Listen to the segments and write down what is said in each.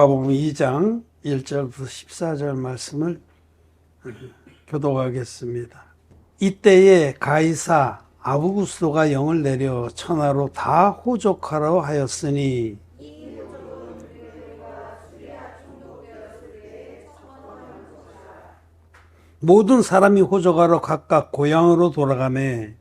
누가복음 2장 1절부터 14절 말씀을 교독하겠습니다. 이때에 가이사 아우구스도가 영을 내려 천하로 다 호족하러 하였으니 모든 사람이 호족하러 각각 고향으로 돌아가매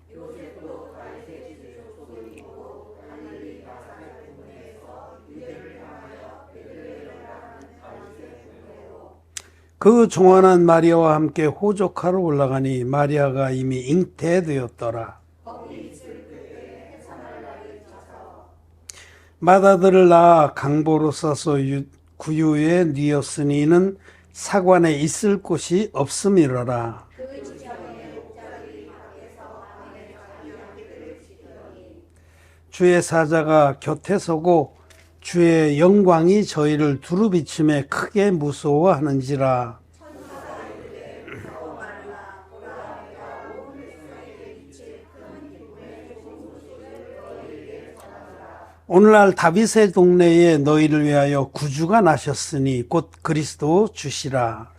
그 종안한 마리아와 함께 호족하러 올라가니 마리아가 이미 잉태되었더라. 맏아들을 낳아 강보로 싸서 구유에 뉘었으니 이는 사관에 있을 곳이 없음이러라. 주의 사자가 곁에 서고 주의 영광이 저희를 두루비침에 크게 무서워하는지라. 오늘날 다윗의 동네에 너희를 위하여 구주가 나셨으니 곧 그리스도 주시라.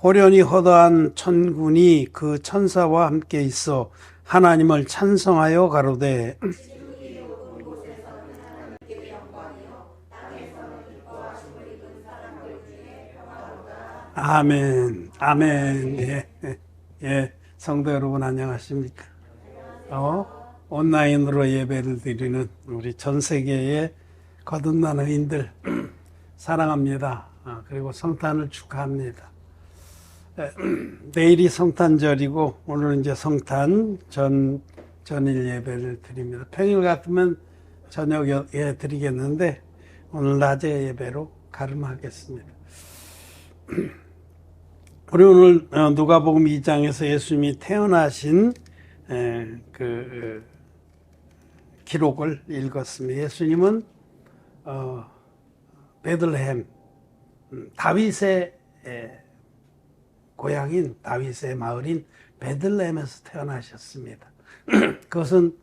호련히 허다한 천군이 그 천사와 함께 있어 하나님을 찬송하여 가로되 아멘, 아멘. 예, 성도 여러분 안녕하십니까? 온라인으로 예배를 드리는 우리 전 세계의 거듭난 의인들 사랑합니다. 그리고 성탄을 축하합니다. 내일이 성탄절이고 오늘은 이제 성탄 전일 예배를 드립니다. 평일 같으면 저녁에 드리겠는데 오늘 낮에 예배로 가름하겠습니다. 우리 오늘 누가복음 2장에서 예수님이 태어나신 그 기록을 읽었습니다. 예수님은 베들레헴 다윗의 고향인 다윗의 마을인 베들레헴에서 태어나셨습니다. 그것은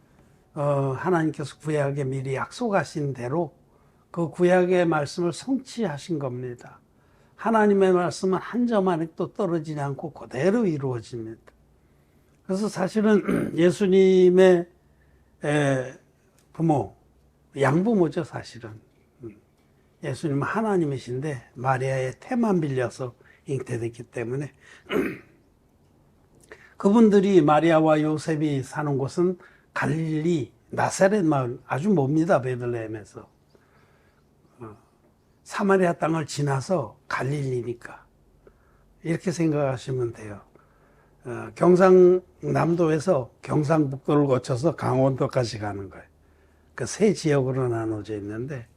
하나님께서 구약에 미리 약속하신 대로 그 구약의 말씀을 성취하신 겁니다. 하나님의 말씀은 한 점 안에도 떨어지지 않고 그대로 이루어집니다. 그래서 사실은 예수님의 부모, 양부모죠 사실은. 예수님은 하나님이신데 마리아의 태만 빌려서 잉태됐기 때문에 그분들이 마리아와 요셉이 사는 곳은 갈릴리 나사렛 마을 아주 멉니다. 베들레헴에서 사마리아 땅을 지나서 갈릴리니까 이렇게 생각하시면 돼요. 경상남도에서 경상북도를 거쳐서 강원도까지 가는 거예요. 그 세 지역으로 나눠져 있는데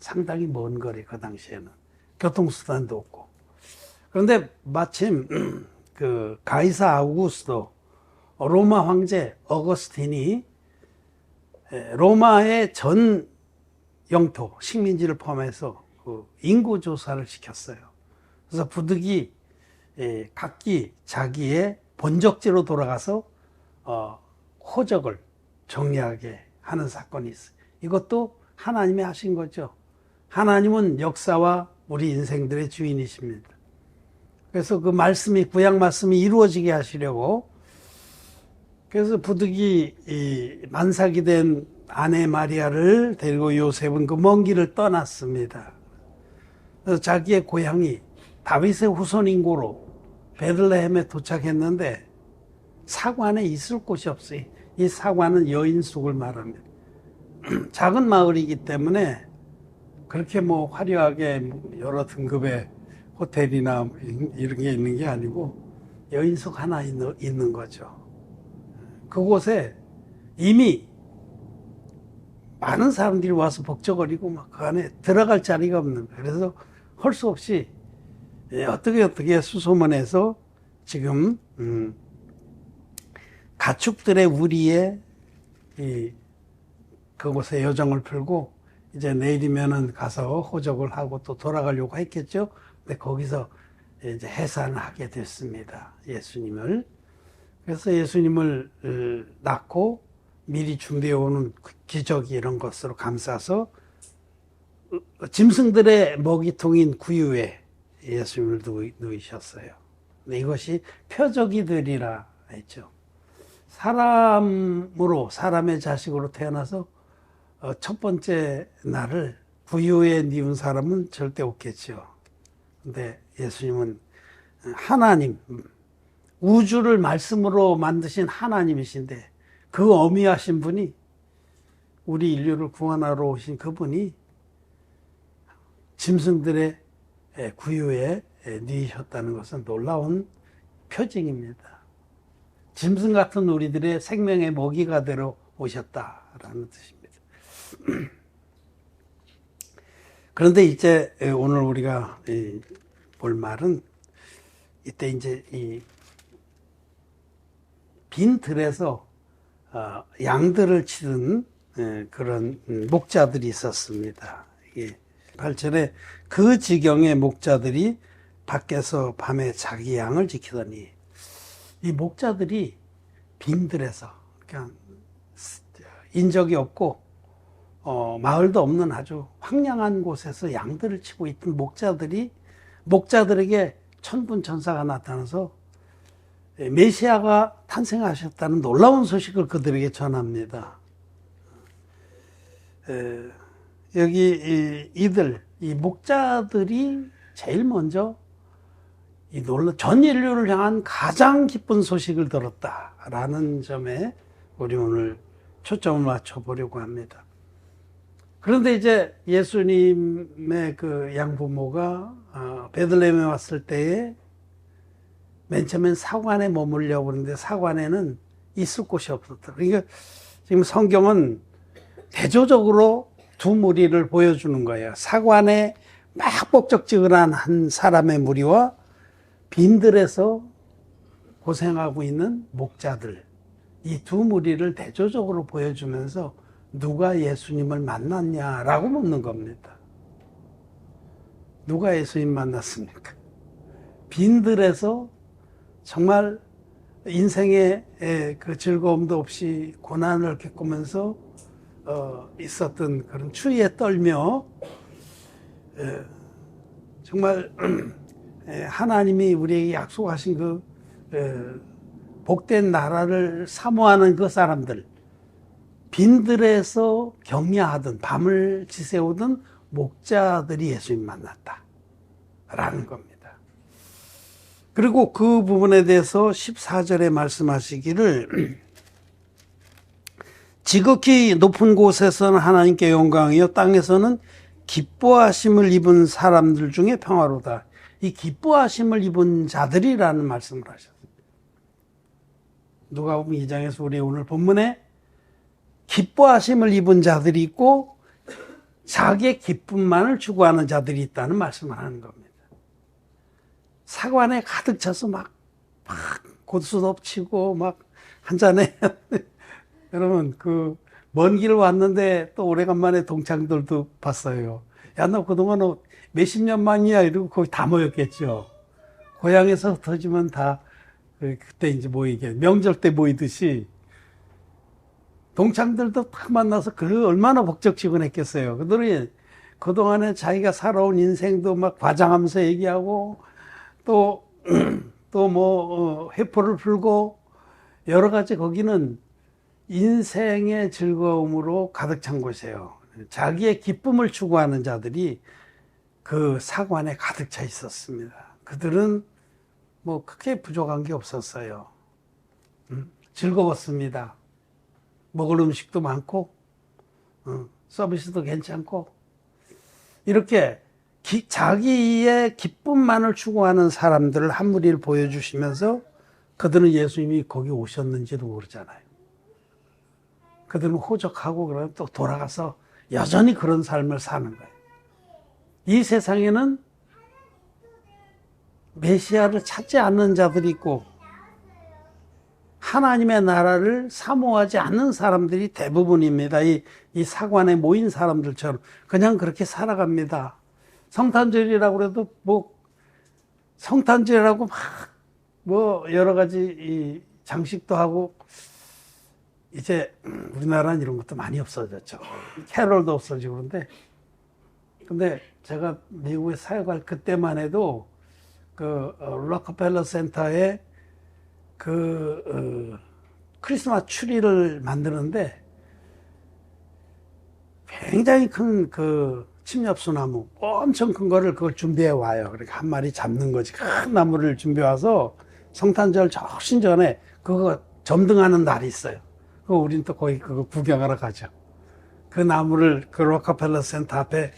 상당히 먼 거리 그 당시에는 교통수단도 없고. 그런데 마침 그 가이사 아우구스도 로마 황제 어거스틴이 로마의 전 영토 식민지를 포함해서 그 인구 조사를 시켰어요. 그래서 부득이 각기 자기의 본적지로 돌아가서 호적을 정리하게 하는 사건이 있어요. 이것도 하나님이 하신 거죠. 하나님은 역사와 우리 인생들의 주인이십니다. 그래서 그 말씀이 구약 말씀이 이루어지게 하시려고 그래서 부득이 만삭이 된 아내 마리아를 데리고 요셉은 그 먼 길을 떠났습니다. 그래서 자기의 고향이 다윗의 후손인 고로 베들레헴에 도착했는데 사관에 있을 곳이 없어요. 이 사관은 여인숙을 말합니다. 작은 마을이기 때문에 그렇게 뭐 화려하게 여러 등급의 호텔이나 이런 게 있는 게 아니고 여인숙 하나 있는 거죠. 그곳에 이미 많은 사람들이 와서 벅적거리고 막 그 안에 들어갈 자리가 없는 거예요. 그래서 할 수 없이 어떻게 수소문해서 지금 가축들의 우리에 그곳에 여정을 풀고 이제 내일이면은 가서 호적을 하고 또 돌아가려고 했겠죠. 근데 거기서 이제 해산하게 됐습니다. 예수님을. 그래서 예수님을 낳고 미리 준비해오는 기저귀 이런 것으로 감싸서 짐승들의 먹이통인 구유에 예수님을 누이셨어요. 이것이 표적이 되리라 했죠. 사람으로, 사람의 자식으로 태어나서 첫 번째 날을 구유에 뉘운 사람은 절대 없겠죠. 근데 예수님은 하나님, 우주를 말씀으로 만드신 하나님이신데 그 어미하신 분이, 우리 인류를 구원하러 오신 그분이 짐승들의 구유에 뉘셨다는 것은 놀라운 표징입니다. 짐승 같은 우리들의 생명의 먹이가 되러 오셨다라는 뜻입니다. 그런데 이제 오늘 우리가 볼 말은, 이때 이제 이 빈 들에서 양들을 치던 그런 목자들이 있었습니다. 8절에 그 지경의 목자들이 밖에서 밤에 자기 양을 지키더니, 이 목자들이 빈들에서 그냥 인적이 없고 마을도 없는 아주 황량한 곳에서 양들을 치고 있던 목자들에게 천군천사가 나타나서 메시아가 탄생하셨다는 놀라운 소식을 그들에게 전합니다. 여기 이 목자들이 제일 먼저 전 인류를 향한 가장 기쁜 소식을 들었다라는 점에 우리 오늘 초점을 맞춰보려고 합니다. 그런데 이제 예수님의 그 양부모가 베들레헴에 왔을 때에 맨 처음엔 사관에 머물려고 하는데 사관에는 있을 곳이 없었다. 그러니까 지금 성경은 대조적으로 두 무리를 보여주는 거예요. 사관에 막 법적지근한 한 사람의 무리와 빈들에서 고생하고 있는 목자들, 이 두 무리를 대조적으로 보여주면서 누가 예수님을 만났냐라고 묻는 겁니다. 누가 예수님 만났습니까? 빈들에서 정말 인생의 그 즐거움도 없이 고난을 겪으면서 있었던 그런 추위에 떨며 정말 하나님이 우리에게 약속하신 그 복된 나라를 사모하는 그 사람들, 빈들에서 격야하던, 밤을 지새우던 목자들이 예수님 만났다라는 겁니다. 그리고 그 부분에 대해서 14절에 말씀하시기를, 지극히 높은 곳에서는 하나님께 영광이요 땅에서는 기뻐하심을 입은 사람들 중에 평화로다. 이 기뻐하심을 입은 자들이라는 말씀을 하셨습니다. 누가복음 2장에서 우리 오늘 본문에 기뻐하심을 입은 자들이 있고 자기의 기쁨만을 추구하는 자들이 있다는 말씀을 하는 겁니다. 사관에 가득 차서 막 고수 덮치고 막 한잔해. 여러분, 먼 길 왔는데 또 오래간만에 동창들도 봤어요. 야, 너 그동안 몇십 년 만이야? 이러고 거기 다 모였겠죠. 고향에서 흩어지면 다 그때 이제 모이게, 명절 때 모이듯이 동창들도 딱 만나서 얼마나 벅적지근했겠어요. 그들이 그동안에 자기가 살아온 인생도 막 과장하면서 얘기하고 또 회포를 풀고 여러 가지, 거기는 인생의 즐거움으로 가득 찬 곳이에요. 자기의 기쁨을 추구하는 자들이 그 사관에 가득 차 있었습니다. 그들은 크게 부족한 게 없었어요. 즐거웠습니다. 먹을 음식도 많고, 서비스도 괜찮고, 이렇게 자기의 기쁨만을 추구하는 사람들을 한 무리를 보여주시면서 그들은 예수님이 거기 오셨는지도 모르잖아요. 그들은 호적하고 그러면 또 돌아가서 여전히 그런 삶을 사는 거예요. 이 세상에는 메시아를 찾지 않는 자들이 있고 하나님의 나라를 사모하지 않는 사람들이 대부분입니다. 이 사관에 모인 사람들처럼 그냥 그렇게 살아갑니다. 성탄절이라고 그래도 성탄절이라고 여러 가지 장식도 하고, 이제 우리나라는 이런 것도 많이 없어졌죠. 캐럴도 없어지고 그런데, 근데 제가 미국에 사역할 그때만 해도 록펠러 센터에 크리스마스 추리를 만드는데 굉장히 큰 침엽수나무 엄청 큰 거를 그걸 준비해 와요. 그러니까 한 마리 잡는 거지. 큰 나무를 준비해 와서 성탄절 훨씬 전에 그거 점등하는 날이 있어요. 우린 또 거기 그거 구경하러 가죠. 그 나무를 그 록펠러 센터 앞에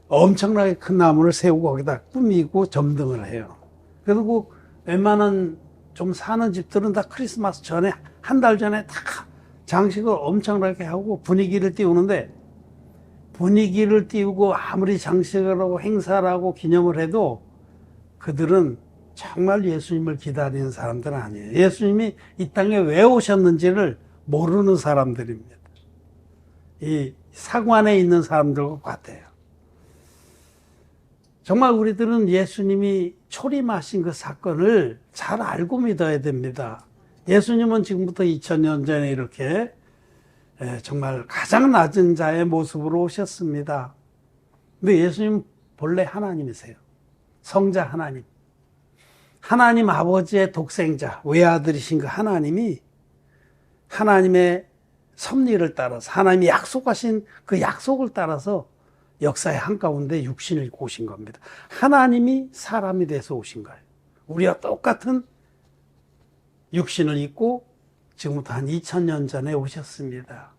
엄청나게 큰 나무를 세우고 거기다 꾸미고 점등을 해요. 그리고 웬만한 좀 사는 집들은 다 크리스마스 전에 한 달 전에 다 장식을 엄청나게 하고 분위기를 띄우는데, 분위기를 띄우고 아무리 장식을 하고 행사를 하고 기념을 해도 그들은 정말 예수님을 기다리는 사람들은 아니에요. 예수님이 이 땅에 왜 오셨는지를 모르는 사람들입니다. 이 사관에 있는 사람들과 같아요. 정말 우리들은 예수님이 초림하신 그 사건을 잘 알고 믿어야 됩니다. 예수님은 지금부터 2000년 전에 이렇게 정말 가장 낮은 자의 모습으로 오셨습니다. 근데 예수님 본래 하나님이세요. 성자 하나님. 하나님 아버지의 독생자, 외아들이신 그 하나님이 하나님의 섭리를 따라서, 하나님이 약속하신 그 약속을 따라서 역사의 한가운데 육신을 입고 오신 겁니다. 하나님이 사람이 돼서 오신 거예요. 우리와 똑같은 육신을 입고 지금부터 한 2000년 전에 오셨습니다.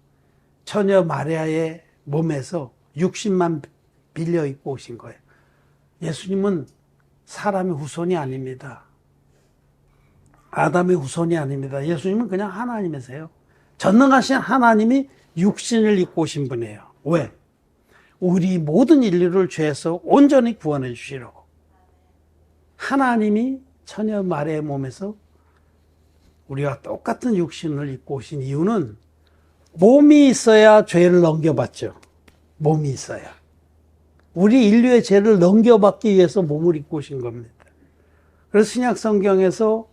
처녀 마리아의 몸에서 육신만 빌려 입고 오신 거예요. 예수님은 사람의 후손이 아닙니다. 아담의 후손이 아닙니다. 예수님은 그냥 하나님이세요. 전능하신 하나님이 육신을 입고 오신 분이에요. 왜? 우리 모든 인류를 죄에서 온전히 구원해 주시려고. 하나님이 처녀 마리아의 몸에서 우리와 똑같은 육신을 입고 오신 이유는 몸이 있어야 죄를 넘겨받죠. 몸이 있어야. 우리 인류의 죄를 넘겨받기 위해서 몸을 입고 오신 겁니다. 그래서 신약 성경에서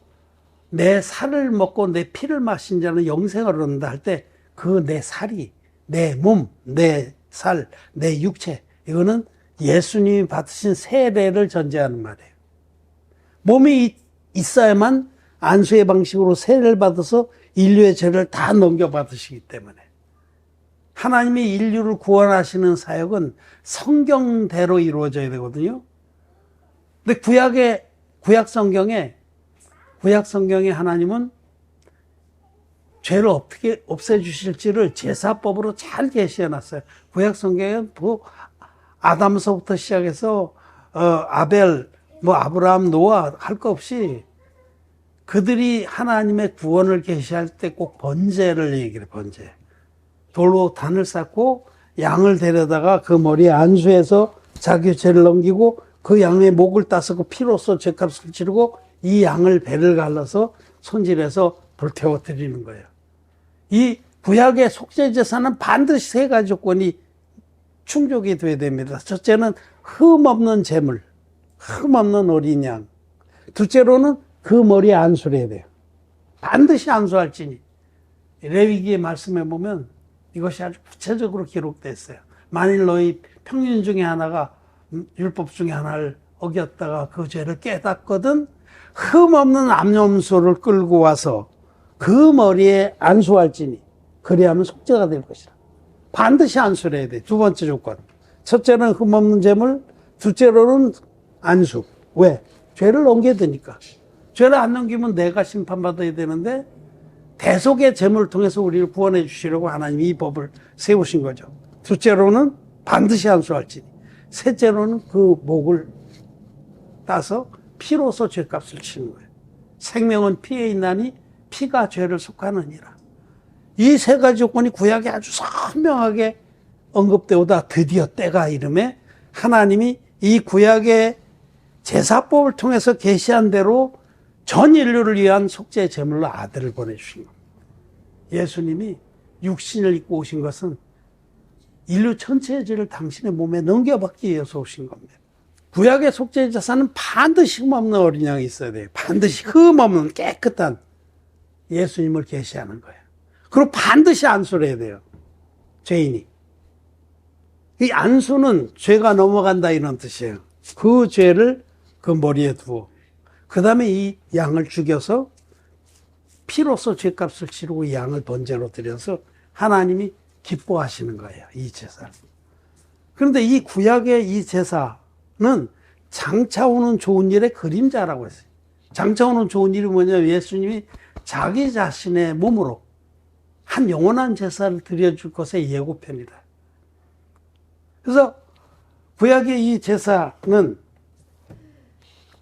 내 살을 먹고 내 피를 마신 자는 영생을 얻는다 할 때 그 내 살이, 내 몸, 내 살, 내 육체, 이거는 예수님이 받으신 세례를 전제하는 말이에요. 몸이 있어야만 안수의 방식으로 세례를 받아서 인류의 죄를 다 넘겨받으시기 때문에. 하나님이 인류를 구원하시는 사역은 성경대로 이루어져야 되거든요. 근데 구약 성경에 하나님은 죄를 어떻게 없애주실지를 제사법으로 잘 계시해 놨어요. 구약 성경에 아담서부터 시작해서 아벨, 아브라함, 노아 할 거 없이 그들이 하나님의 구원을 계시할 때 꼭 번제를 얘기를 해요. 번제. 돌로 단을 쌓고 양을 데려다가 그 머리에 안수해서 자기 죄를 넘기고 그 양의 목을 따서 피로써 죄값을 치르고 이 양을 배를 갈라서 손질해서 불태워 드리는 거예요. 이 구약의 속죄제사는 반드시 세 가지 조건이 충족이 돼야 됩니다. 첫째는 흠 없는 제물, 흠 없는 어린 양. 둘째로는 그 머리에 안수를 해야 돼요. 반드시 안수할지니. 레위기의 말씀에 보면 이것이 아주 구체적으로 기록되어 있어요. 만일 너희 평균 중에 하나가 율법 중에 하나를 어겼다가 그 죄를 깨닫거든 흠 없는 암염소를 끌고 와서 그 머리에 안수할지니 그리하면 속죄가 될 것이라. 반드시 안수를 해야 돼. 두 번째 조건. 첫째는 흠 없는 제물, 둘째로는 안수. 왜? 죄를 넘겨야 되니까. 죄를 안 넘기면 내가 심판받아야 되는데 대속의 제물을 통해서 우리를 구원해 주시려고 하나님이 이 법을 세우신 거죠. 둘째로는 반드시 안수할지니. 셋째로는 그 목을 따서 피로서 죄값을 치는 거예요. 생명은 피에 있나니 피가 죄를 속하느니라. 이 세 가지 조건이 구약에 아주 선명하게 언급되오다 드디어 때가 이름에 하나님이 이 구약의 제사법을 통해서 계시한 대로 전 인류를 위한 속죄 제물로 아들을 보내주신 겁니다. 예수님이 육신을 입고 오신 것은 인류 전체의 죄를 당신의 몸에 넘겨받기 위해서 오신 겁니다. 구약의 속죄제사는 반드시 흠 없는 어린 양이 있어야 돼요. 반드시 흠 없는 깨끗한 예수님을 계시하는 거예요. 그리고 반드시 안수를 해야 돼요. 죄인이. 이 안수는 죄가 넘어간다 이런 뜻이에요. 그 죄를 그 머리에 두어 그 다음에 이 양을 죽여서 피로써 죄값을 치르고 이 양을 번제로 드려서 하나님이 기뻐하시는 거예요. 이 제사를. 그런데 이 구약의 이 제사는 장차 오는 좋은 일의 그림자라고 했어요. 장차 오는 좋은 일이 뭐냐면 예수님이 자기 자신의 몸으로 한 영원한 제사를 드려줄 것의 예고편이다. 그래서 구약의 이 제사는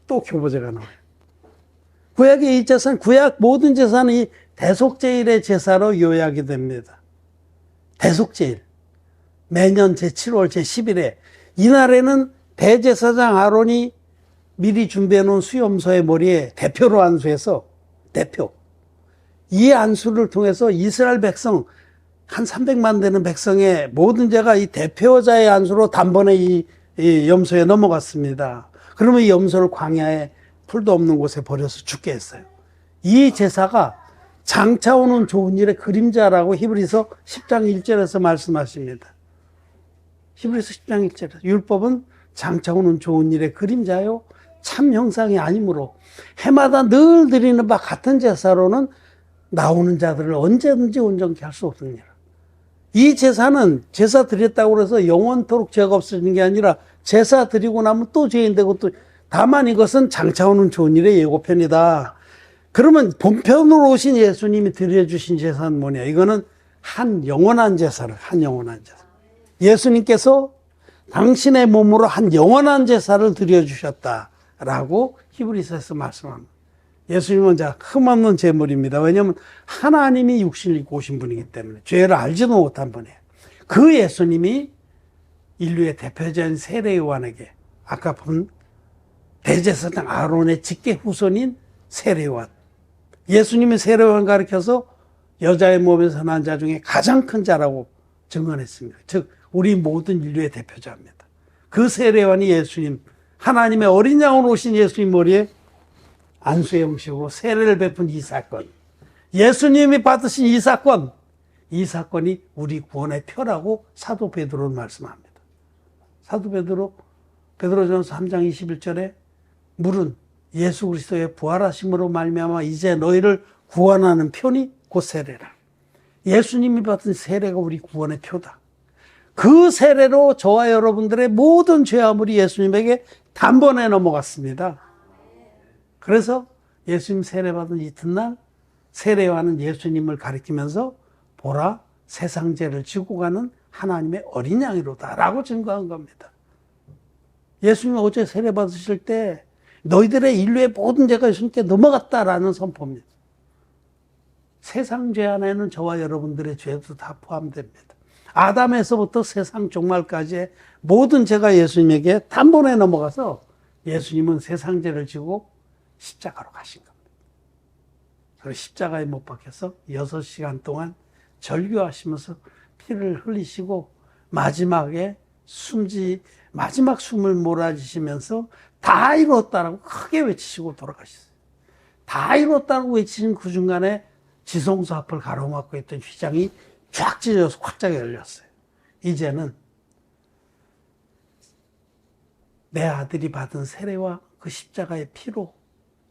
또 교보제가 나와요. 구약의 이 제사는 구약 모든 제사는 이 대속제일의 제사로 요약이 됩니다. 대속제일. 매년 제7월 제10일에 이날에는 대제사장 아론이 미리 준비해 놓은 수염소의 머리에 대표로 안수해서 이 안수를 통해서 이스라엘 백성 한 300만 되는 백성의 모든 죄가 이 대표자의 안수로 단번에 이 염소에 넘어갔습니다. 그러면 이 염소를 광야에 풀도 없는 곳에 버려서 죽게 했어요. 이 제사가 장차 오는 좋은 일의 그림자라고 히브리서 10장 1절에서 말씀하십니다. 히브리서 10장 1절에서 율법은 장차 오는 좋은 일의 그림자요 참 형상이 아니므로 해마다 늘 드리는 바 같은 제사로는 나오는 자들을 언제든지 온전케 할 수 없느니라. 이 제사는 제사 드렸다고 해서 영원토록 죄가 없어지는 게 아니라 제사 드리고 나면 또 죄인 되고 또 다만 이것은 장차 오는 좋은 일의 예고편이다. 그러면 본편으로 오신 예수님이 드려주신 제사는 뭐냐? 이거는 한 영원한 제사를, 한 영원한 제사. 예수님께서 당신의 몸으로 한 영원한 제사를 드려주셨다라고 히브리서에서 말씀합니다. 예수님은 흠없는 제물입니다. 왜냐하면 하나님이 육신을 입고 오신 분이기 때문에 죄를 알지도 못한 분이에요. 그 예수님이 인류의 대표자인 세례요한에게 아까 본 대제사장 아론의 직계 후손인 세례요한, 예수님이 세례요한 가르쳐서 여자의 몸에서 난 자 중에 가장 큰 자라고 증언했습니다. 즉 우리 모든 인류의 대표자입니다. 그 세례요한이 예수님, 하나님의 어린 양으로 오신 예수님 머리에 안수의 형식으로 세례를 베푼 이 사건, 예수님이 받으신 이 사건이 우리 구원의 표라고 사도 베드로는 말씀합니다. 사도 베드로전서 3장 21절에 물은 예수 그리스도의 부활하심으로 말미암아 이제 너희를 구원하는 표니 곧 세례라. 예수님이 받은 세례가 우리 구원의 표다. 그 세례로 저와 여러분들의 모든 죄아물이 예수님에게 단번에 넘어갔습니다. 그래서 예수님 세례받은 이튿날 세례요한은 예수님을 가리키면서 보라 세상 죄를 지고 가는 하나님의 어린 양이로다 라고 증거한 겁니다. 예수님이 어제 세례받으실 때 너희들의 인류의 모든 죄가 예수님께 넘어갔다라는 선포입니다. 세상 죄 안에는 저와 여러분들의 죄도 다 포함됩니다. 아담에서부터 세상 종말까지의 모든 죄가 예수님에게 단번에 넘어가서 예수님은 세상 죄를 지고 십자가로 가신 겁니다. 그리고 십자가에 못 박혀서 6시간 동안 절규하시면서 피를 흘리시고 마지막에 마지막 숨을 몰아주시면서 다 이뤘다라고 크게 외치시고 돌아가셨어요. 다 이뤘다고 외치신 그 중간에 지성소 앞을 가로막고 있던 휘장이 쫙 찢어져서 활짝 열렸어요. 이제는 내 아들이 받은 세례와 그 십자가의 피로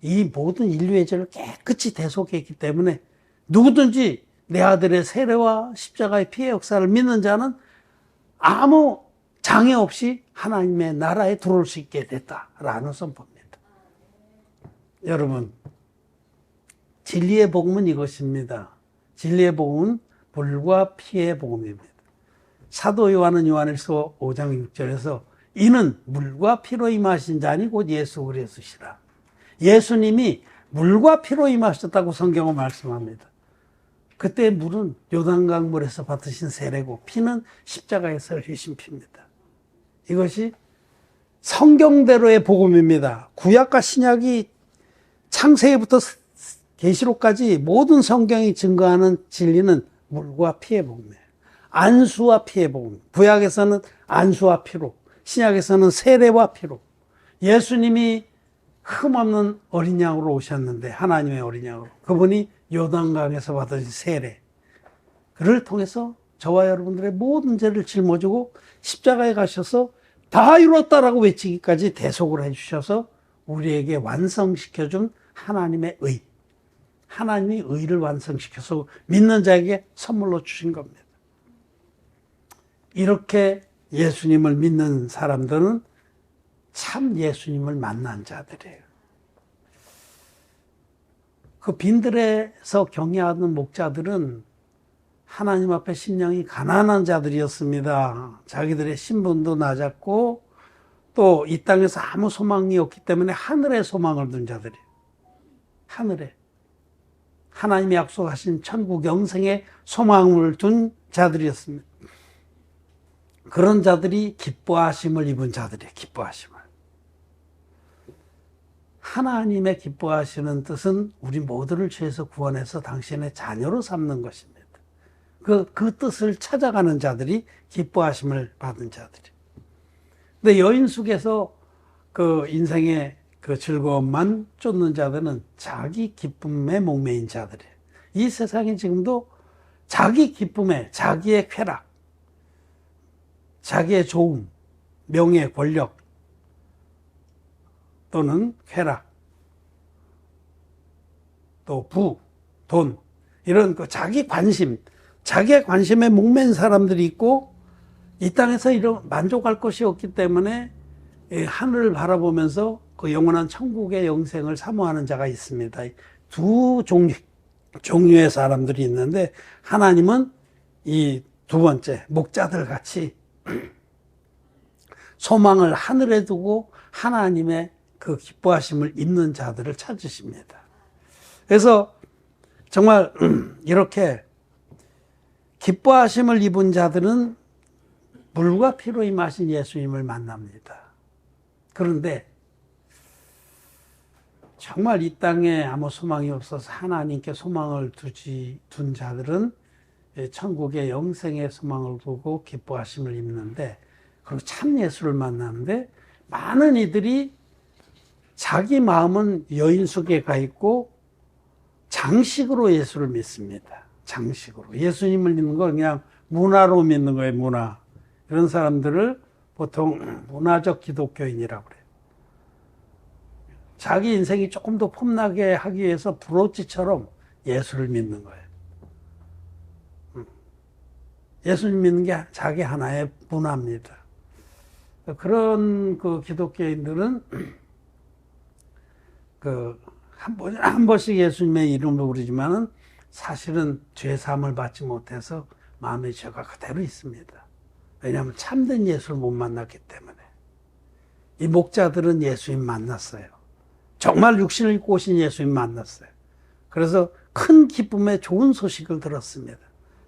이 모든 인류의 죄를 깨끗이 대속했기 때문에 누구든지 내 아들의 세례와 십자가의 피의 역사를 믿는 자는 아무 장애 없이 하나님의 나라에 들어올 수 있게 됐다라는 선포입니다. 여러분, 진리의 복음은 이것입니다. 진리의 복음은 물과 피의 복음입니다. 사도 요한은 요한일서 5장 6절에서 이는 물과 피로 임하신 자니 곧 예수 그리스도시라. 예수님이 물과 피로 임하셨다고 성경은 말씀합니다. 그때 물은 요단강 물에서 받으신 세례고 피는 십자가에서 흘리신 피입니다. 이것이 성경대로의 복음입니다. 구약과 신약이 창세기부터 계시록까지 모든 성경이 증거하는 진리는 물과 피의 복음이에요. 안수와 피의 복음. 구약에서는 안수와 피로, 신약에서는 세례와 피로. 예수님이 흠없는 어린 양으로 오셨는데, 하나님의 어린 양으로. 그분이 요단강에서 받으신 세례, 그를 통해서 저와 여러분들의 모든 죄를 짊어지고 십자가에 가셔서 다 이뤘다라고 외치기까지 대속을 해주셔서 우리에게 완성시켜준 하나님의 의, 하나님이 의를 완성시켜서 믿는 자에게 선물로 주신 겁니다. 이렇게 예수님을 믿는 사람들은 참 예수님을 만난 자들이에요. 그 빈들에서 경외하는 목자들은 하나님 앞에 심령이 가난한 자들이었습니다. 자기들의 신분도 낮았고 또 이 땅에서 아무 소망이 없기 때문에 하늘에 소망을 둔 자들이에요. 하늘에. 하나님이 약속하신 천국 영생에 소망을 둔 자들이었습니다. 그런 자들이 기뻐하심을 입은 자들이에요. 기뻐하심을. 하나님의 기뻐하시는 뜻은 우리 모두를 죄에서 구원해서 당신의 자녀로 삼는 것입니다. 그 뜻을 찾아가는 자들이 기뻐하심을 받은 자들이. 근데 여인숙에서 그 인생의 그 즐거움만 쫓는 자들은 자기 기쁨에 목매인 자들이에요. 이 세상이 지금도 자기 기쁨에, 자기의 쾌락, 자기의 좋음, 명예, 권력 또는 쾌락, 또 부, 돈, 이런 그 자기 관심, 자기의 관심에 목맨 사람들이 있고 이 땅에서 이런 만족할 것이 없기 때문에 하늘을 바라보면서 그 영원한 천국의 영생을 사모하는 자가 있습니다. 두 종류의 사람들이 있는데 하나님은 이 두 번째 목자들 같이 소망을 하늘에 두고 하나님의 그 기뻐하심을 입는 자들을 찾으십니다. 그래서 정말 이렇게 기뻐하심을 입은 자들은 물과 피로 임하신 예수님을 만납니다. 그런데 정말 이 땅에 아무 소망이 없어서 하나님께 소망을 둔 자들은 천국의 영생의 소망을 두고 기뻐하심을 입는데, 그리고 참 예수를 만나는데 많은 이들이 자기 마음은 여인숙에 가 있고 장식으로 예수를 믿습니다. 장식으로. 예수님을 믿는 거 그냥 문화로 믿는 거예요. 문화. 이런 사람들을 보통 문화적 기독교인이라고 그래요. 자기 인생이 조금 더 폼나게 하기 위해서 브로치처럼 예수를 믿는 거예요. 예수님 믿는 게 자기 하나의 문화입니다. 그런 그 기독교인들은 한 번씩 예수님의 이름을 부르지만은 사실은 죄사함을 받지 못해서 마음의 죄가 그대로 있습니다. 왜냐하면 참된 예수를 못 만났기 때문에. 이 목자들은 예수님 만났어요. 정말 육신을 입고 오신 예수님 만났어요. 그래서 큰 기쁨의 좋은 소식을 들었습니다.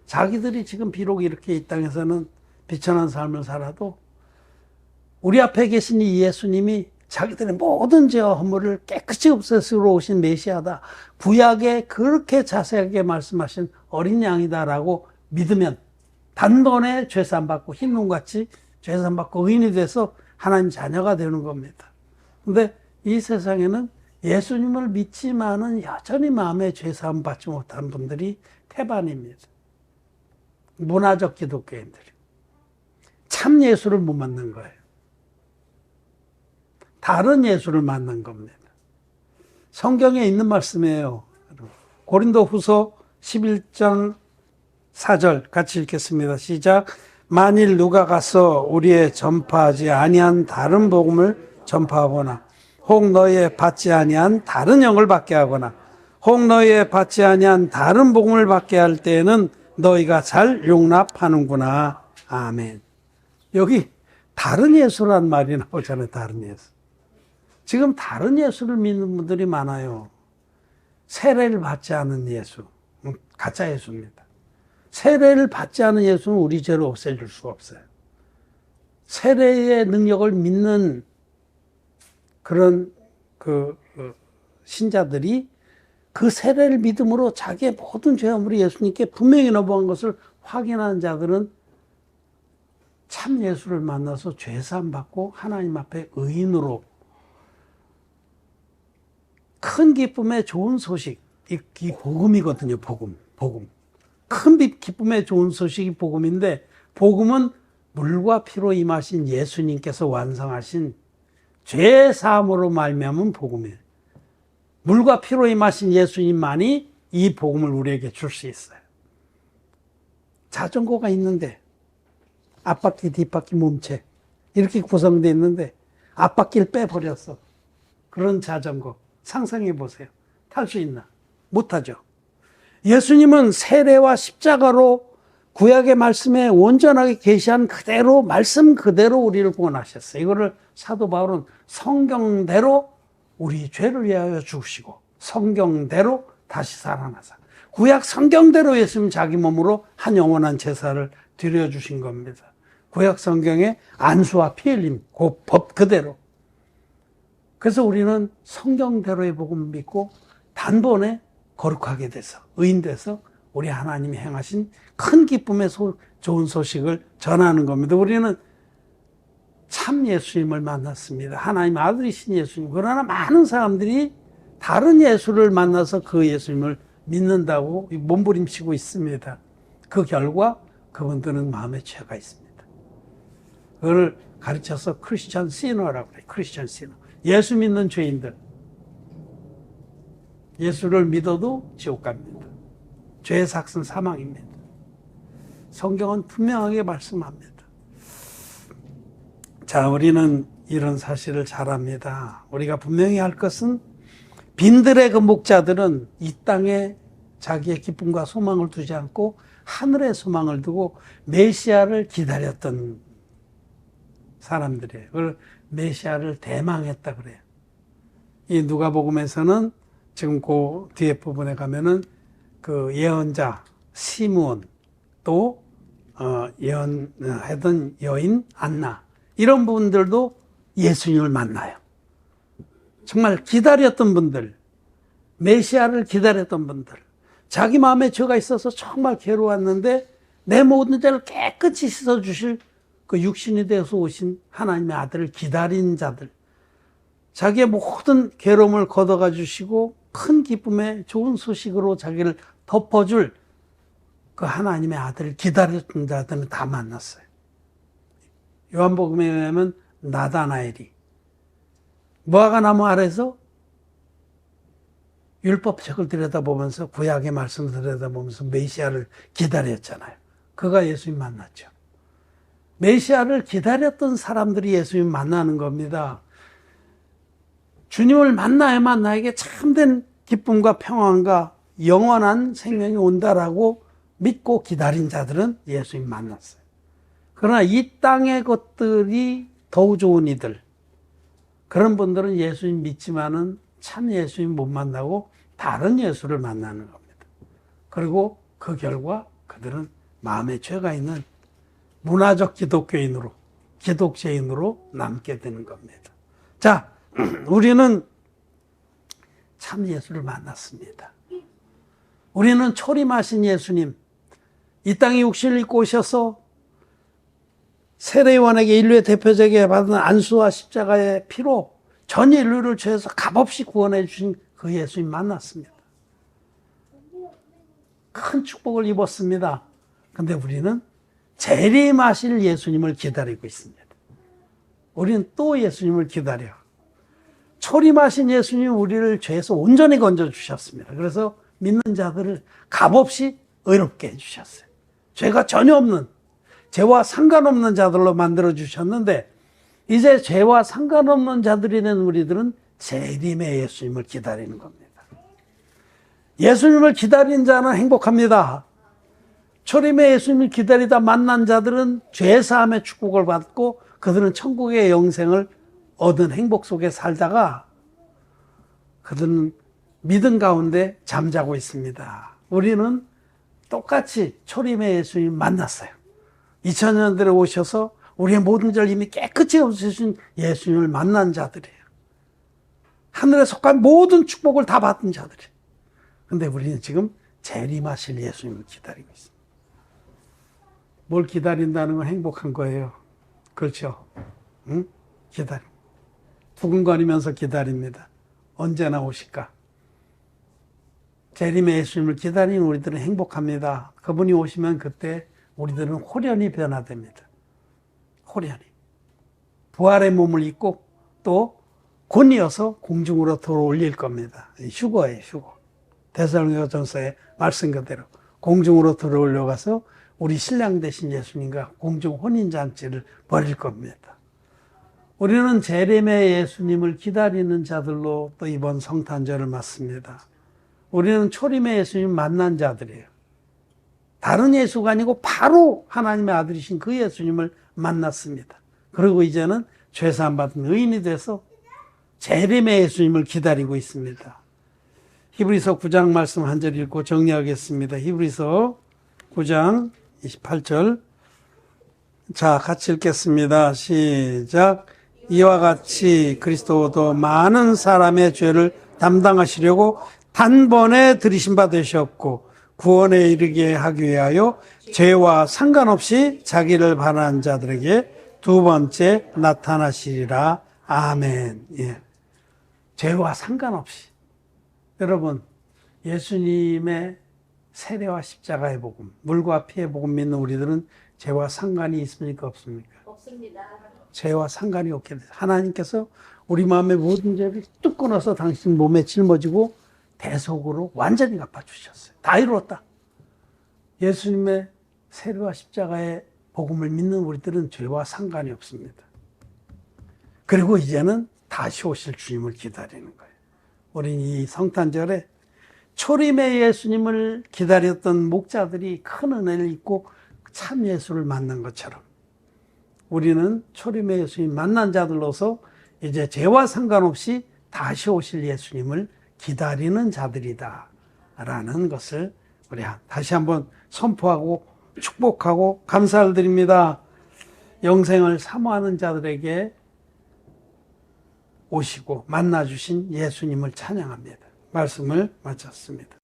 자기들이 지금 비록 이렇게 이 땅에서는 비천한 삶을 살아도 우리 앞에 계신 이 예수님이 자기들의 모든 죄와 허물을 깨끗이 없애시러 오신 메시아다. 구약에 그렇게 자세하게 말씀하신 어린 양이다라고 믿으면 단번에 죄사함 받고 흰눈같이 죄사함 받고 의인이 돼서 하나님 자녀가 되는 겁니다. 근데 이 세상에는 예수님을 믿지만은 여전히 마음에 죄사함 받지 못한 분들이 태반입니다. 문화적 기독교인들이. 참 예수를 못 만난 거예요. 다른 예수를 만난 겁니다. 성경에 있는 말씀이에요. 고린도 후서 11장 4절 같이 읽겠습니다. 시작. 만일 누가 가서 우리의 전파하지 아니한 다른 복음을 전파하거나 혹 너희의 받지 아니한 다른 영을 받게 하거나 혹 너희의 받지 아니한 다른 복음을 받게 할 때에는 너희가 잘 용납하는구나. 아멘. 여기 다른 예수란 말이 나오잖아요. 다른 예수. 지금 다른 예수를 믿는 분들이 많아요. 세례를 받지 않은 예수. 가짜 예수입니다. 세례를 받지 않은 예수는 우리 죄를 없애줄 수가 없어요. 세례의 능력을 믿는 그런 신자들이 그 세례를 믿음으로 자기의 모든 죄악물이 예수님께 분명히 넘어간 것을 확인한 자들은 참 예수를 만나서 죄사함 받고 하나님 앞에 의인으로 큰 기쁨의 좋은 소식, 이 복음이거든요. 복음. 큰 기쁨의 좋은 소식이 복음인데, 복음은 물과 피로 임하신 예수님께서 완성하신 죄 사함으로 말미암은 복음이에요. 물과 피로 임하신 예수님만이 이 복음을 우리에게 줄 수 있어요. 자전거가 있는데 앞바퀴 뒷바퀴 몸체 이렇게 구성되어 있는데 앞바퀴를 빼버렸어. 그런 자전거 상상해 보세요. 탈 수 있나? 못하죠. 예수님은 세례와 십자가로 구약의 말씀에 온전하게 계시한 그대로 말씀 그대로 우리를 구원하셨어요. 이거를 사도 바울은 성경대로 우리 죄를 위하여 죽으시고 성경대로 다시 살아나사 구약 성경대로 예수님 자기 몸으로 한 영원한 제사를 드려주신 겁니다. 구약 성경의 안수와 피 흘림, 그 법 그대로. 그래서 우리는 성경대로의 복음을 믿고 단번에 거룩하게 돼서 의인돼서 우리 하나님이 행하신 큰 기쁨의 좋은 소식을 전하는 겁니다. 우리는 참 예수님을 만났습니다. 하나님 아들이신 예수님. 그러나 많은 사람들이 다른 예수를 만나서 그 예수님을 믿는다고 몸부림치고 있습니다. 그 결과 그분들은 마음에 죄가 있습니다. 그걸 가르쳐서 크리스천 시너라고 그래요. 크리스천 시너. 예수 믿는 죄인들. 예수를 믿어도 지옥 갑니다. 죄의 삭은 사망입니다. 성경은 분명하게 말씀합니다. 자, 우리는 이런 사실을 잘 압니다. 우리가 분명히 할 것은 빈들의 그 목자들은 이 땅에 자기의 기쁨과 소망을 두지 않고 하늘의 소망을 두고 메시아를 기다렸던 사람들이에요. 그걸 메시아를 대망했다 그래요. 이 누가복음에서는 지금 그 뒤에 부분에 가면은 그 예언자 시므온 또 예언하던 여인 안나 이런 분들도 예수님을 만나요. 정말 기다렸던 분들, 메시아를 기다렸던 분들, 자기 마음에 죄가 있어서 정말 괴로웠는데 내 모든 죄를 깨끗이 씻어주실 그 육신이 되어서 오신 하나님의 아들을 기다린 자들, 자기의 모든 괴로움을 걷어가 주시고 큰 기쁨의 좋은 소식으로 자기를 덮어줄 그 하나님의 아들을 기다렸던 자들은 다 만났어요. 요한복음에 의하면 나다나엘이 무화과나무 아래서 율법책을 들여다보면서 구약의 말씀을 들여다보면서 메시아를 기다렸잖아요. 그가 예수님 만났죠. 메시아를 기다렸던 사람들이 예수님 만나는 겁니다. 주님을 만나야만 나에게 참된 기쁨과 평안과 영원한 생명이 온다라고 믿고 기다린 자들은 예수님 만났어요. 그러나 이 땅의 것들이 더욱 좋은 이들, 그런 분들은 예수님 믿지만은 참 예수님 못 만나고 다른 예수를 만나는 겁니다. 그리고 그 결과 그들은 마음에 죄가 있는 문화적 기독교인으로, 기독죄인으로 남게 되는 겁니다. 자, 우리는 참 예수를 만났습니다. 우리는 초림하신 예수님, 이 땅에 육신을 입고 오셔서 세례요한에게 인류의 대표적에 받은 안수와 십자가의 피로 전 인류를 죄에서 값없이 구원해 주신 그 예수님 만났습니다. 큰 축복을 입었습니다. 근데 우리는 재림하실 예수님을 기다리고 있습니다. 우리는 또 예수님을 기다려. 초림하신 예수님 우리를 죄에서 온전히 건져주셨습니다. 그래서 믿는 자들을 값없이 의롭게 해주셨어요. 죄가 전혀 없는, 죄와 상관없는 자들로 만들어주셨는데 이제 죄와 상관없는 자들이 된 우리들은 재림의 예수님을 기다리는 겁니다. 예수님을 기다린 자는 행복합니다. 초림의 예수님을 기다리다 만난 자들은 죄사함의 축복을 받고 그들은 천국의 영생을 얻은 행복 속에 살다가 그들은 믿음 가운데 잠자고 있습니다. 우리는 똑같이 초림의 예수님 만났어요. 2000년대에 오셔서 우리의 모든 죄를 이미 깨끗이 없애신 예수님을 만난 자들이에요. 하늘에 속한 모든 축복을 다 받은 자들이에요. 근데 우리는 지금 재림하실 예수님을 기다리고 있습니다. 뭘 기다린다는 건 행복한 거예요. 그렇죠? 응? 기다립니다. 두근거리면서 기다립니다. 언제나 오실까? 재림의 예수님을 기다리는 우리들은 행복합니다. 그분이 오시면 그때 우리들은 호련히 변화됩니다. 호련히. 부활의 몸을 입고 또 곧이어서 공중으로 들어올릴 겁니다. 휴거예요, 휴거. 데살로니가전서의 말씀 그대로 공중으로 들어올려가서 우리 신랑 되신 예수님과 공중 혼인잔치를 벌일 겁니다. 우리는 재림의 예수님을 기다리는 자들로 또 이번 성탄절을 맞습니다. 우리는 초림의 예수님 만난 자들이에요. 다른 예수가 아니고 바로 하나님의 아들이신 그 예수님을 만났습니다. 그리고 이제는 죄사함 받은 의인이 돼서 재림의 예수님을 기다리고 있습니다. 히브리서 9장 말씀 한 절 읽고 정리하겠습니다. 히브리서 9장 28절. 자, 같이 읽겠습니다. 시작. 이와 같이 그리스도도 많은 사람의 죄를 담당하시려고 단번에 들이신 바 되셨고 구원에 이르게 하기 위하여 죄와 상관없이 자기를 바라는 자들에게 두 번째 나타나시리라. 아멘. 예. 죄와 상관없이. 여러분, 예수님의 세례와 십자가의 복음, 물과 피의 복음 믿는 우리들은 죄와 상관이 있습니까? 없습니까? 없습니다. 죄와 상관이 없게 돼요. 하나님께서 우리 마음의 모든 죄를 뚝 끊어서 당신 몸에 짊어지고 대속으로 완전히 갚아주셨어요. 다 이루었다. 예수님의 세례와 십자가의 복음을 믿는 우리들은 죄와 상관이 없습니다. 그리고 이제는 다시 오실 주님을 기다리는 거예요. 우리는 이 성탄절에 초림의 예수님을 기다렸던 목자들이 큰 은혜를 입고 참 예수를 만난 것처럼 우리는 초림의 예수님 만난 자들로서 이제 죄와 상관없이 다시 오실 예수님을 기다리는 자들이다 라는 것을 우리 다시 한번 선포하고 축복하고 감사를 드립니다. 영생을 사모하는 자들에게 오시고 만나주신 예수님을 찬양합니다. 말씀을 마쳤습니다.